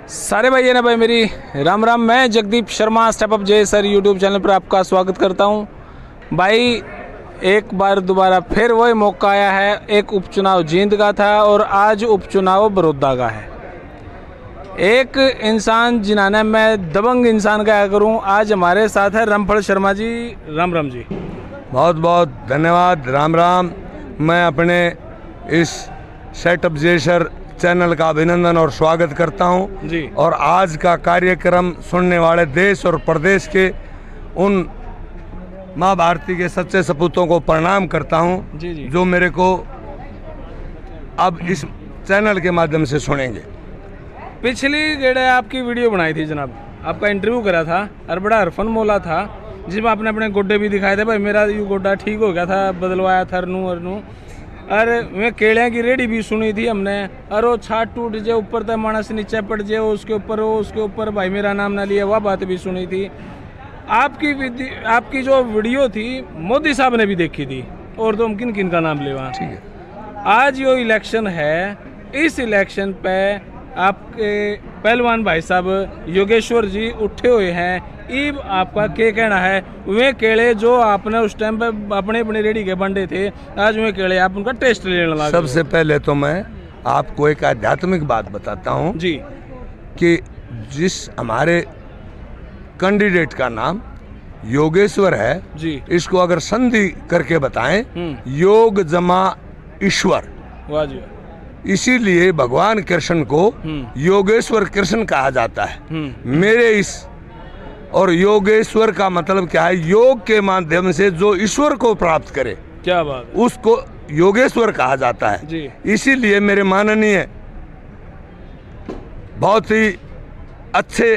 सारे भाई है ना भाई मेरी राम राम। मैं जगदीप शर्मा स्टेप अप जय सर यूट्यूब चैनल पर आपका स्वागत करता हूं। भाई एक बार दोबारा फिर वही मौका आया है। एक उपचुनाव जींद का था और आज उपचुनाव बड़ौदा का है। एक इंसान जिन्हाने मैं दबंग इंसान का करूं, आज हमारे साथ है रामफल शर्मा जी। राम राम जी। बहुत बहुत धन्यवाद। राम राम। मैं अपने इस सेटअप जेसर चैनल का अभिनंदन और स्वागत करता हूं जी। और आज का कार्यक्रम सुनने वाले देश और प्रदेश के उन माँ भारती के सच्चे सपूतों को प्रणाम करता हूं जी जी। जो मेरे को अब इस चैनल के माध्यम से सुनेंगे। पिछली गेड़े आपकी वीडियो बनाई थी जनाब, आपका इंटरव्यू करा था और बड़ा हरफन मोला था जिसमें आपने अपने गोड्डे भी दिखाए थे। भाई मेरा ये गोड्डा ठीक हो गया था, बदलवाया था अरनू। अरे मैं केड़िया की रेडी भी सुनी थी हमने। अरे वो छाट टूट जाए, ऊपर तक मानस नीचे पड़ जाए, उसके ऊपर भाई मेरा नाम ना लिया, वह बात भी सुनी थी। आपकी जो वीडियो थी मोदी साहब ने भी देखी थी। और तो हम किन किन का नाम ले वहाँ। ठीक है। आज जो इलेक्शन है, इस इलेक्शन पे आपके पहलवान भाई साहब योगेश्वर जी उठे हुए हैं। ईब आपका क्या कहना है? वे केले जो आपने उस टाइम पे अपने अपने रेडी के बंडे थे, आज वे केले आप उनका टेस्ट लेने लगे। सबसे पहले तो मैं आपको एक आध्यात्मिक बात बताता हूं जी कि जिस हमारे कैंडिडेट का नाम योगेश्वर है जी, इसको अगर संधि करके बताएं योग जमा ईश्वर, वाह जी। इसीलिए भगवान कृष्ण को योगेश्वर कृष्ण कहा जाता है। मेरे इस और योगेश्वर का मतलब क्या है? योग के माध्यम से जो ईश्वर को प्राप्त करे, क्या बात है, उसको योगेश्वर कहा जाता है जी। इसीलिए मेरे माननीय बहुत ही अच्छे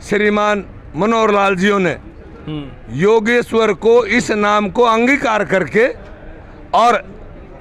श्रीमान मनोहर लाल जियों ने योगेश्वर को इस नाम को अंगीकार करके और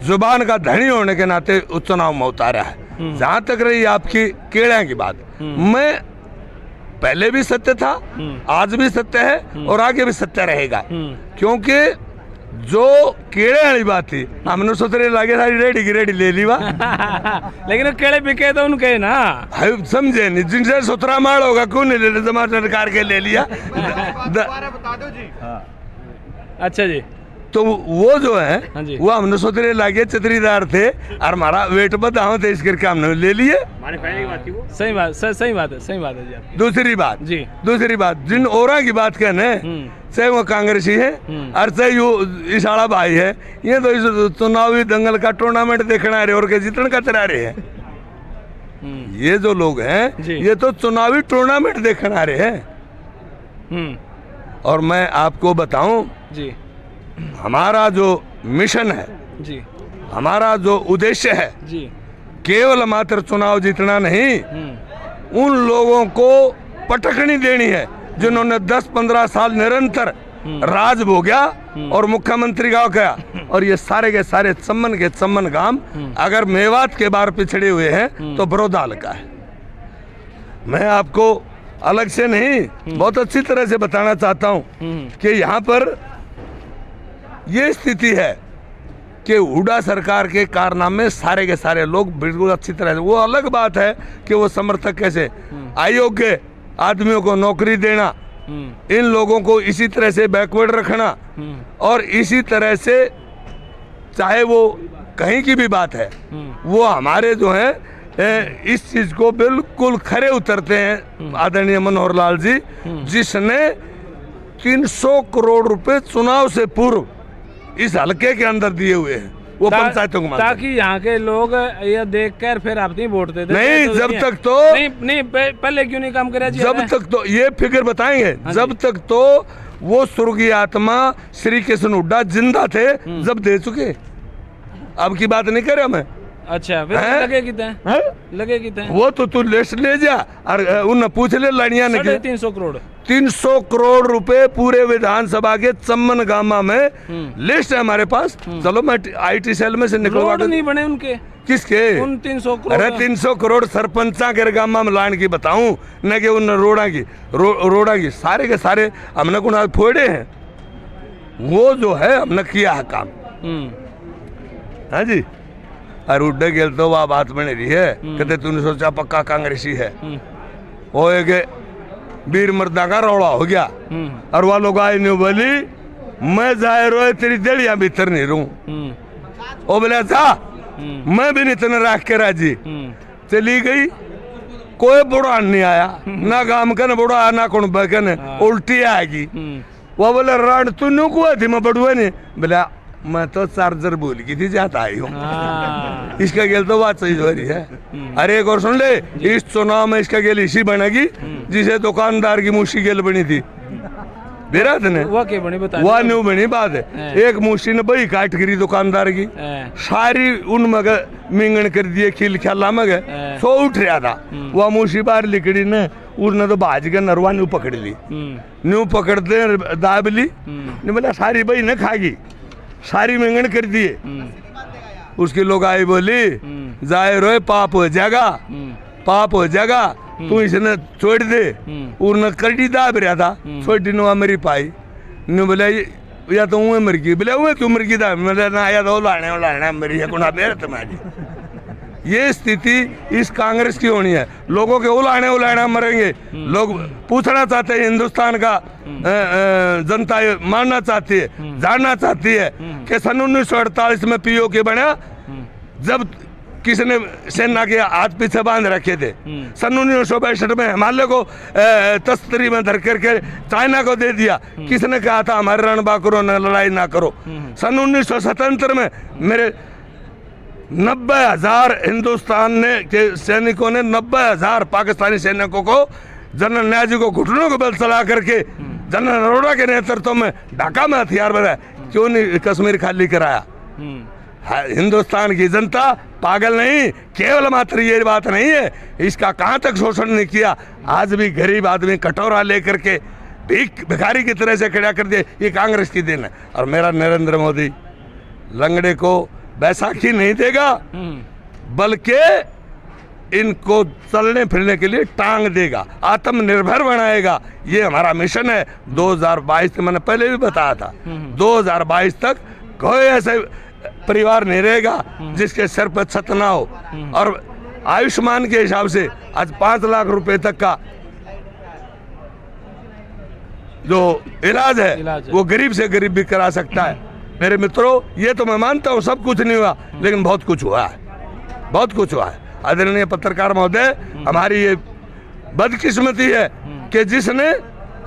जुबान का धनी होने के नाते चुनाव में उतारा है। जहां तक रही आपकी केड़िया की बात, मैं पहले भी सत्य था, आज भी सत्य है और आगे भी सत्य रहेगा। क्योंकि जो केड़े वाली बात थी हमने सोच रहे लगे सारी रेडी की रेडी ले ली वा लेकिन वो केड़े बिके तो उनके ना, समझे नहीं। जिनसे 17 माल होगा क्यों नहीं ले रहे? जमा सरकार के ले लिया। बता दो जी। अच्छा जी। तो वो जो है वो हमने सोच रहे लगे चतरीदार थे और हमारा वेट बताओ थे इस करके हमने ले लिए। सही बात है जी। दूसरी बात जिन औरा की बात कहने, चाहे वो कांग्रेसी है और चाहे यो इशाड़ा भाई है, ये तो इस चुनावी दंगल का टूर्नामेंट देखना आ रहे और के जीतने का चला रहे हैं। ये जो लोग हैं ये तो चुनावी टूर्नामेंट देखना आ रहे हैं। और मैं आपको बताऊं जी, हमारा जो मिशन है जी, हमारा जो उद्देश्य है जी, केवल मात्र चुनाव जीतना नहीं, उन लोगों को पटकनी देनी है जिन्होंने 10-15 साल निरंतर राज भोग्या और मुख्यमंत्री गांव गया। और ये सारे के सारे चम्मन गांव अगर मेवात के बार पिछड़े हुए हैं तो बड़ौदा का है। मैं आपको अलग से नहीं बहुत अच्छी तरह से बताना चाहता हूं कि यहाँ पर ये स्थिति है कि हुड्डा सरकार के कारनामे सारे के सारे लोग बिल्कुल अच्छी तरह से, वो अलग बात है कि वो समर्थक कैसे अयोग्य आदमियों को नौकरी देना, इन लोगों को इसी तरह से बैकवर्ड रखना और इसी तरह से चाहे वो कहीं की भी बात है, वो हमारे जो है इस चीज को बिल्कुल खरे उतरते हैं आदरणीय मनोहर लाल जी, जिसने 300 करोड़ रुपए चुनाव से पूर्व इस हलके के अंदर दिए हुए हैं। वो पंचायतों को ताकि यहाँ के लोग ये देख कर फिर आप नहीं वोट देते। नहीं, जब तक तो नहीं पहले क्यों नहीं काम करे? जब तक तो ये फिगर बताएंगे, जब तक तो वो स्वर्गीय आत्मा श्री कृष्ण हुड्डा जिंदा थे जब दे चुके। अब की बात नहीं करे मैं। अच्छा फिर लगे कितने वो तो तू लिस्ट ले जा और उन पूछ ले लड़िया ने 300 करोड़ रुपए पूरे विधानसभा के चम्मन गामा में लिस्ट है हमारे पास। चलो मैं IT सेल में से निकलवा दूं। नहीं बने उनके किसके उन 300 करोड़? अरे 300 करोड़ सरपंचा के गामा में लान की बताऊं न कि उन रोड़ा की सारे के सारे हमने को फोड़े हैं। वो जो है हमने किया है काम। हाँ जी। और उड्डे गेल तो वह बात बने रही है, कहते तूने सोचा पक्का कांग्रेसी है। वो एक वीर मर्दा का रौला हो गया और वह लोग आए नहीं बोली मैं जाए रोए तेरी देड़िया भीतर नहीं रहूं। वो बोले था मैं भी नहीं तेने रख के राजी। चली गई, कोई बुढ़ा नहीं आया, ना गांव का ना बुढ़ा आया ना कौन बकन, उल्टी आएगी। वो बोले रण तू न्यू कुआ थी मैं बड़ुआ नहीं, बोला मैं तो चार्जर भूल गई थी जाता आई हूँ। इसका गेल तो बात सही हो रही है। अरे एक और सुन ले, इस चुनाव में इसका गेल इसी बनेगी जिसे दुकानदार की मुशी गेल बनी थी बेरात ने, वह न्यू बनी बात है। एक मुशी ने बही काट गिरी दुकानदार की, सारी उन मग मिंगन कर दिए खिल ख्याला मग सो उठ रहा था। वह मुशी बाहर लिकड़ी ने उसने तो बाज के नरवा न्यू पकड़ ली, न्यू पकड़ते दाब ली, बोला सारी बही ने खागी, सारी मिंगन कर दिए। उसके लोग आए बोली जाए रोए पाप हो जाएगा, पाप हो जाएगा, तू इसने छोड़ दे। उन्हें कड़ी दाब रहा था, छोटी नुआ मरी पाई नु बोले या तो उन्हें मर गई, बोले उन्हें क्यों मर गई था, मैंने ना आया तो लाने मरी है कुना बेर तुम्हारी। ये स्थिति इस कांग्रेस की होनी है, लोगों के उलाने मरेंगे। लोग पूछना चाहते हैं, हिंदुस्तान का जनता मानना चाहती है, जानना चाहती है कि सन 1948 में पीओके बना जब किसने सेना के हाथ पीछे बांध रखे थे। सन 1962 में हिमालय को तस्तरी में धर करके चाइना को दे दिया, किसने कहा था हमारे रणबांकुरों ने लड़ाई ना करो। सन 1977 में मेरे 90,000 हिंदुस्तान ने के सैनिकों ने 90,000 पाकिस्तानी सैनिकों को जनरल न्याजी को घुटनों को बल चला करके जनरल अरोड़ा के नेतृत्व में ढाका में हथियार बनाया, क्यों नहीं कश्मीर खाली कराया। हिंदुस्तान की जनता पागल नहीं, केवल मात्र ये बात नहीं है, इसका कहाँ तक शोषण नहीं किया। आज भी गरीब आदमी कटोरा लेकर के भिखारी की तरह से खड़ा कर दिए, ये कांग्रेस की दिन है। और मेरा नरेंद्र मोदी लंगड़े को बैसाखी नहीं देगा, बल्कि इनको चलने फिरने के लिए टांग देगा, आत्मनिर्भर बनाएगा। ये हमारा मिशन है। 2022 मैंने पहले भी बताया था, 2022 तक कोई ऐसे परिवार नहीं रहेगा जिसके सर पर छत ना हो। और आयुष्मान के हिसाब से आज 5 लाख रुपए तक का जो इलाज है वो गरीब से गरीब भी करा सकता है। मेरे मित्रों, ये तो मैं मानता हूँ सब कुछ नहीं हुआ, लेकिन बहुत कुछ हुआ है, बहुत कुछ हुआ है। आदरणीय पत्रकार महोदय, हमारी ये बदकिस्मती है कि जिसने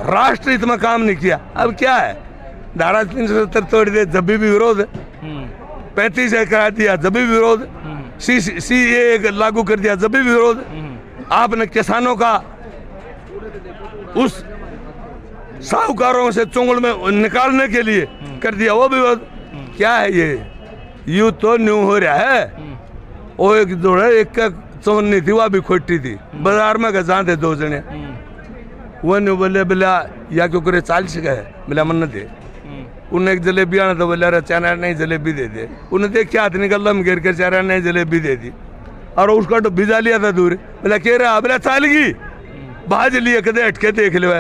राष्ट्र हित में काम नहीं किया। अब क्या है, धारा 370 तोड़ दे जब भी विरोध, 35 करा दिया जब भी विरोध, CAA लागू कर दिया जब भी विरोध, आपने किसानों का उस साहूकारों से चुंगल में निकालने के लिए कर दिया वो विरोध। क्या है ये, यू तो न्यू हो रहा है। वो एक जोड़ा एक का चौनी थी, वह भी खोटी थी, बाजार में गजा थे 2 जने, वो न्यू बोले बोला या क्यों करे 40 का है, बोला मन दे। उन्हें एक जलेबी आना तो बोला चारा नहीं जलेबी दे दे। उन्हें देख के हाथ निकल रहा घेर कर चारा नहीं जलेबी दे दी, और उसका तो भिजा लिया था दूर। बोला कह रहा बोला चालगी बाज लिए कदे हटके देख लो,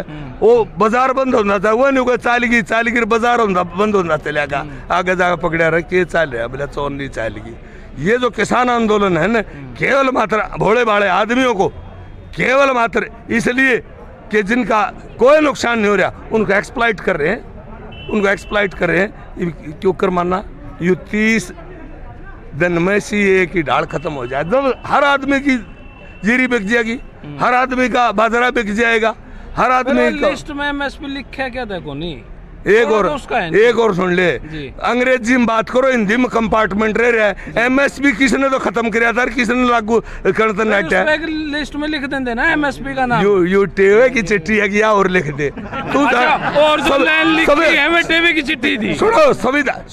वो बाजार बंद होना था, वो नहीं चालगी बाजार बंद होना चलिया का आगे जाकर पकड़ा रहा के चाल रहा, बोला चौन नहीं चालगी। ये जो किसान आंदोलन है ना, केवल मात्र भोले भाले आदमियों को केवल मात्र इसलिए कि जिनका कोई नुकसान नहीं हो रहा उनको एक्सप्लॉइट कर रहे हैं, उनको एक्सप्लॉइट कर रहे हैं। क्यों कर मानना, ये 30 दिन में CAA की ढाल खत्म हो जाए, जब हर आदमी की जीरी बिक जाएगी, हर आदमी का बाजरा बिक जाएगा, हर आदमी का लिस्ट में MSP लिखा क्या देखो नहीं। एक और सुन ले, अंग्रेजी में बात करो, हिंदी में कंपार्टमेंट रह रहा है। MSP किसने तो खत्म किया था, किसने लागू करता नेट है, लिस्ट में लिख देंगे ना MSP का नाम। यू टेवे की चिट्ठी है क्या और लिख दे तू। और जो लाइन लिखी है मैं टेवे की चिट्ठी थी। सुनो संविधान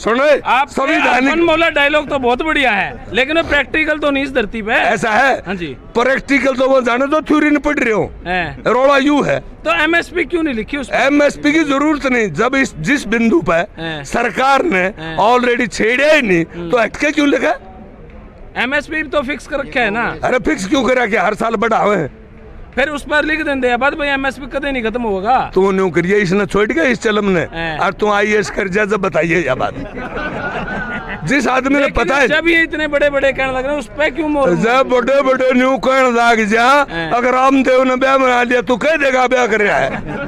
बोला डायलॉग तो बहुत बढ़िया है, लेकिन वो प्रैक्टिकल तो नहीं इस धरती पे ऐसा है। हाँ जी, प्रैक्टिकल तो वो जाने तो थ्योरी नहीं पढ़ रहे हो, रोड़ा यू है। तो MSP क्यों नहीं लिखी उस MSP की जरूरत नहीं, जब जिस बिंदु पर सरकार ने ऑलरेडी छेड़ा ही नहीं तो हटके क्यों लिखा। MSP तो फिक्स कर रखा है ना। अरे फिक्स क्यों करा कि हर साल बढ़ावे, फिर उस पर लिख देंगे बाद भाई MSP कदे नहीं खत्म होगा। तू न्यू करिए, इसने छोड़ गया इस चलम ने, और तू IAS कर जा जब बताइए या बात। जिस आदमी ने लेकिन पता है जब ये इतने बड़े बड़े कहने लग रहे हैं उस पे क्यों मोर जब बड़े बड़े न्यू कहने लाग जा, अगर रामदेव ने ब्याह बना लिया तू कह देगा ब्याह कर रहा है।